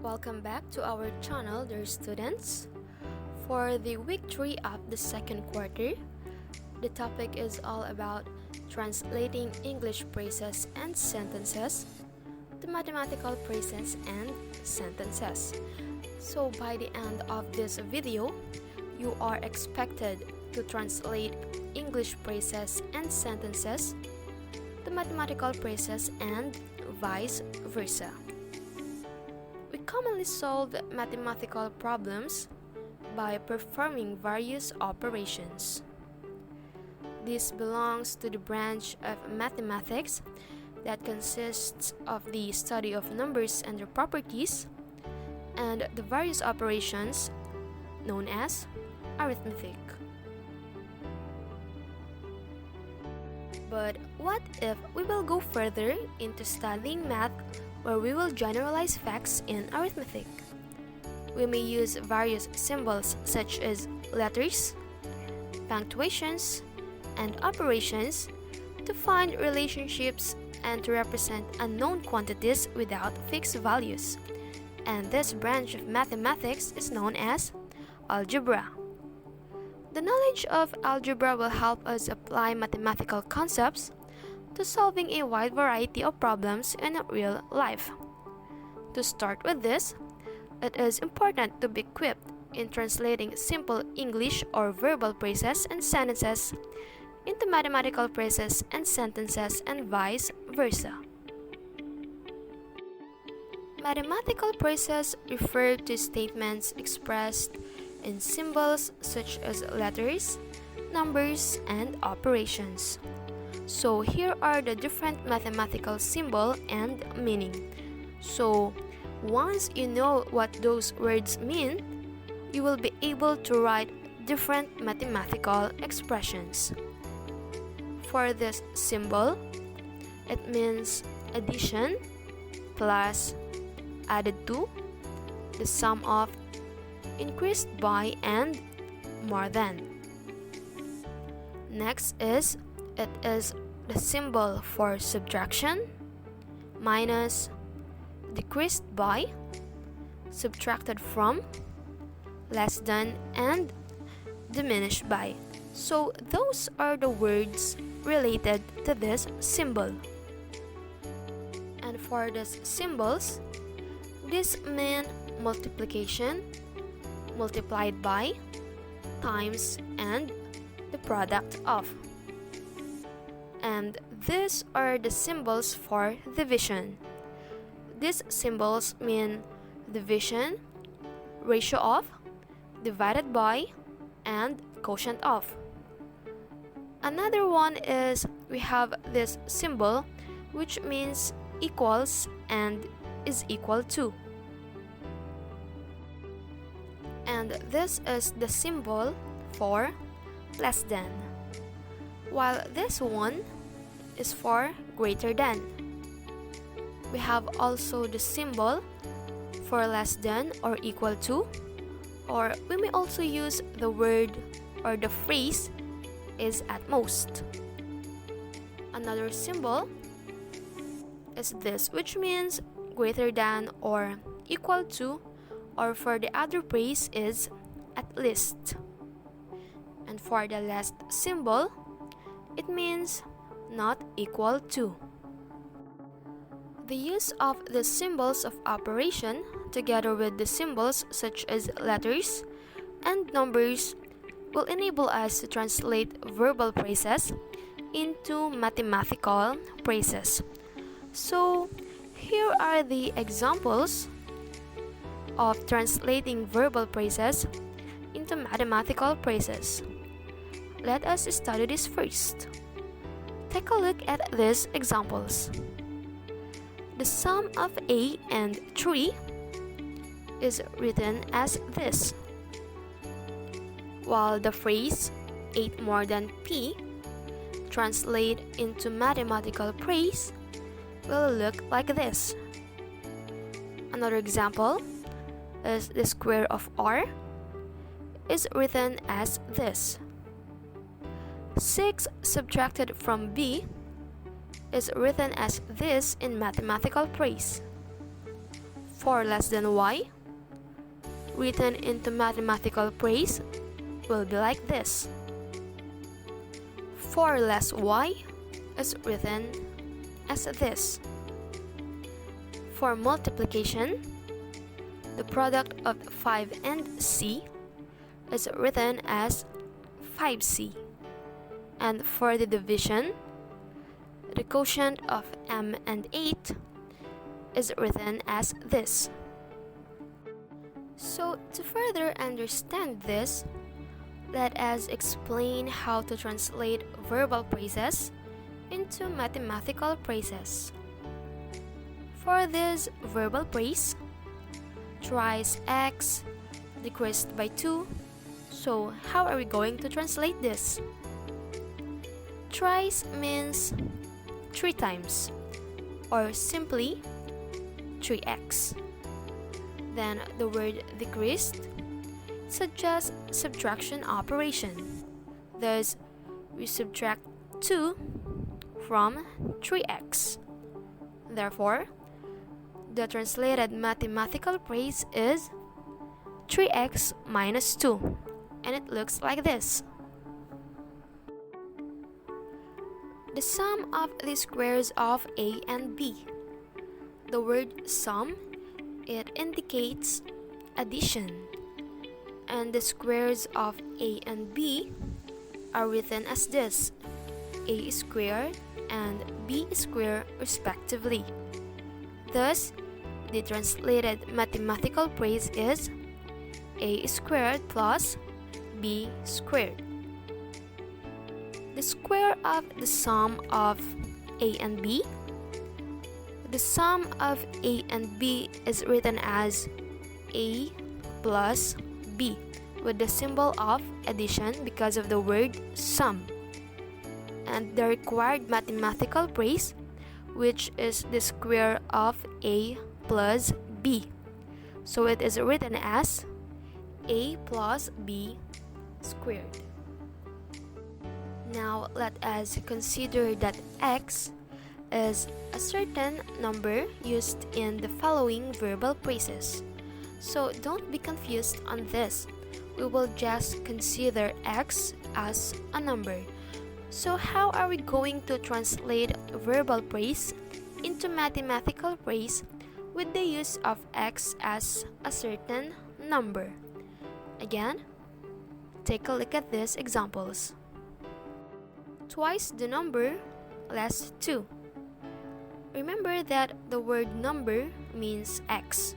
Welcome back to our channel, dear students. For the week 3 of the second quarter, the topic is all about translating English phrases and sentences to mathematical phrases and sentences. So by the end of this video, you are expected to translate English phrases and sentences to mathematical phrases and vice versa. We commonly solve mathematical problems by performing various operations. This belongs to the branch of mathematics that consists of the study of numbers and their properties and the various operations known as arithmetic. But what if we will go further into studying math, where we will generalize facts in arithmetic? We may use various symbols such as letters, punctuations, and operations to find relationships and to represent unknown quantities without fixed values. And this branch of mathematics is known as algebra. The knowledge of algebra will help us apply mathematical concepts to solving a wide variety of problems in real life. To start with this, it is important to be equipped in translating simple English or verbal phrases and sentences into mathematical phrases and sentences and vice versa. Mathematical phrases refer to statements expressed in symbols such as letters, numbers, and operations. So here are the different mathematical symbol and meaning. So once you know what those words mean, you will be able to write different mathematical expressions. For this symbol, it means addition, plus, added to, the sum of, increased by, and more than. Next is, it is the symbol for subtraction, minus, decreased by, subtracted from, less than, and diminished by. So those are the words related to this symbol. And for these symbols, this mean multiplication, multiplied by, times, and the product of. And these are the symbols for division. These symbols mean division, ratio of, divided by, and quotient of. Another one is we have this symbol which means equals and is equal to. And this is the symbol for less than, while this one is for greater than. We have also the symbol for less than or equal to, or we may also use the word or the phrase is at most. Another symbol is this, which means greater than or equal to, or for the other phrase is at least. And for the last symbol, it means not equal to. The use of the symbols of operation together with the symbols such as letters and numbers will enable us to translate verbal phrases into mathematical phrases. So here are the examples of translating verbal phrases into mathematical phrases. Let us study this first. Take a look at these examples. The sum of A and 3 is written as this, while the phrase 8 more than P translate into mathematical phrase will look like this. Another example is the square of R is written as this. 6 subtracted from B is written as this in mathematical phrase. 4 less than y, written into mathematical phrase, will be like this. 4 less y is written as this. For multiplication, the product of 5 and c is written as 5c. And for the division, the quotient of m and 8 is written as this. So to further understand this, let us explain how to translate verbal phrases into mathematical phrases. For this verbal phrase, thrice x decreased by 2. So how are we going to translate this? Thrice means 3 times, or simply 3x. Then the word decreased suggests subtraction operation. Thus, we subtract 2 from 3x. Therefore, the translated mathematical phrase is 3x minus 2, and it looks like this. The sum of the squares of a and b. The word sum, it indicates addition, and the squares of a and b are written as this: a squared and b squared respectively. Thus, the translated mathematical phrase is a squared plus b squared. The square of the sum of a and b. The sum of a and b is written as a plus b with the symbol of addition because of the word sum. And the required mathematical phrase, which is the square of a plus b. So it is written as a plus b squared. Now let us consider that x is a certain number used in the following verbal phrases. So don't be confused on this. We will just consider x as a number. So how are we going to translate verbal phrase into mathematical phrase with the use of x as a certain number? Again, take a look at these examples. Twice the number less 2. Remember that the word number means x.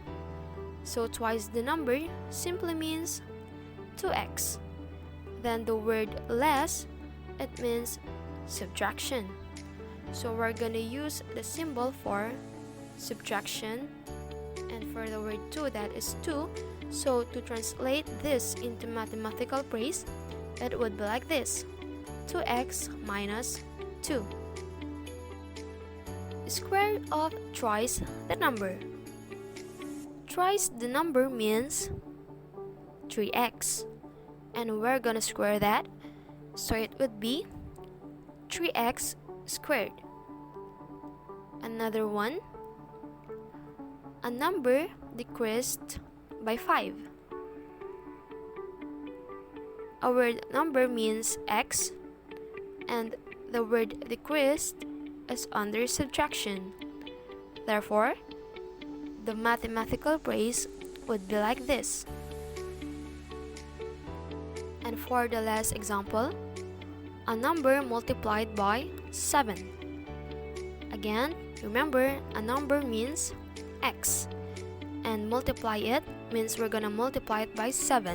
So twice the number simply means 2x. Then the word less, it means subtraction. So we're gonna use the symbol for subtraction, and for the word 2, that is 2. So to translate this into mathematical phrase, it would be like this: 2x minus 2. Square of thrice the number. Thrice the number means 3x, and we're gonna square that, so it would be 3x squared. Another one, a number decreased by 5. A word number means x, and the word decreased is under subtraction. Therefore, the mathematical phrase would be like this. And for the last example, a number multiplied by 7. Again, remember, a number means x, and multiply it means we're gonna multiply it by 7.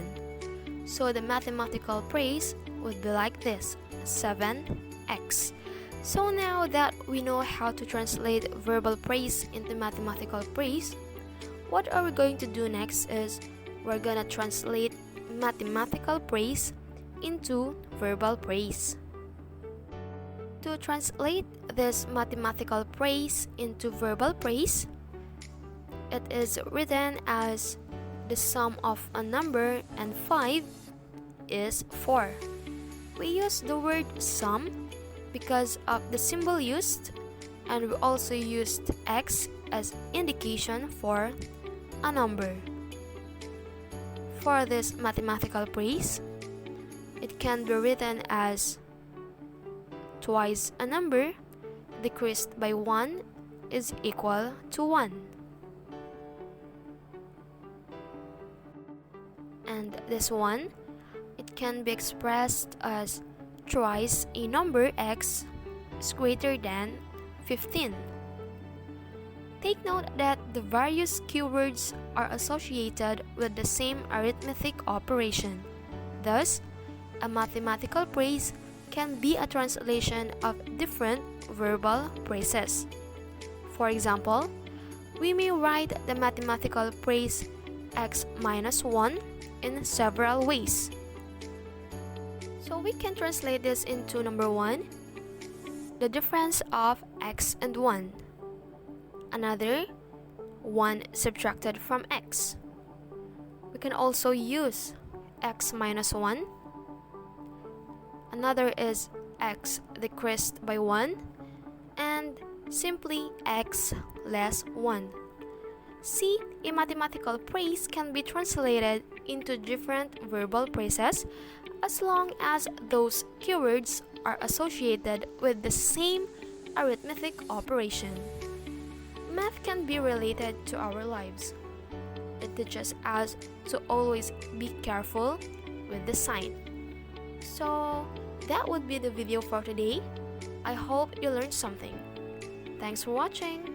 So the mathematical phrase would be like this: 7x. So now that we know how to translate verbal phrase into mathematical phrase, what are we going to do next is we're gonna translate mathematical phrase into verbal phrase. To translate this mathematical phrase into verbal phrase, it is written as the sum of a number and 5 is 4. We use the word sum because of the symbol used, and we also used x as indication for a number. For this mathematical phrase, it can be written as twice a number decreased by 1 is equal to 1. And this one, it can be expressed as twice a number x is greater than 15. Take note that the various keywords are associated with the same arithmetic operation. Thus, a mathematical phrase can be a translation of different verbal phrases. For example, we may write the mathematical phrase x minus 1 in several ways. So we can translate this into number 1, the difference of x and 1. Another, 1 subtracted from x. We can also use x minus 1. Another is x decreased by 1, and simply x less 1. See, a mathematical phrase can be translated into different verbal phrases as long as those keywords are associated with the same arithmetic operation. Math can be related to our lives. It teaches us to always be careful with the sign. So, that would be the video for today. I hope you learned something. Thanks for watching.